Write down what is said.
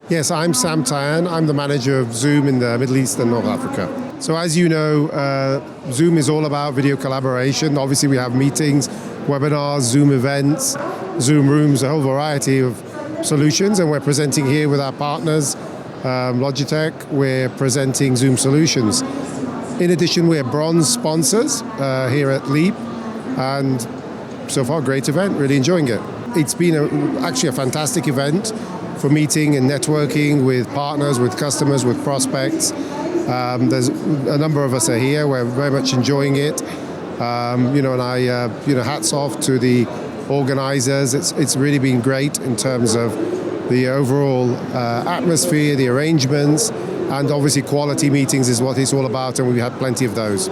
Yes, I'm Sam Tayan. I'm the manager of Zoom in the Middle East and North Africa. So as you know, Zoom is all about video collaboration. Obviously we have meetings, webinars, Zoom events, Zoom rooms, a whole variety of solutions, and we're presenting here with our partners, Logitech. We're presenting Zoom solutions. In addition, we're bronze sponsors here at Leap, and so far great event, really enjoying it. It's been actually a fantastic event for meeting and networking with partners, with customers, with prospects. There's a number of us are here. We're very much enjoying it. Hats off to the organizers. It's really been great in terms of the overall atmosphere, the arrangements, and obviously quality meetings is what it's all about, and we've had plenty of those.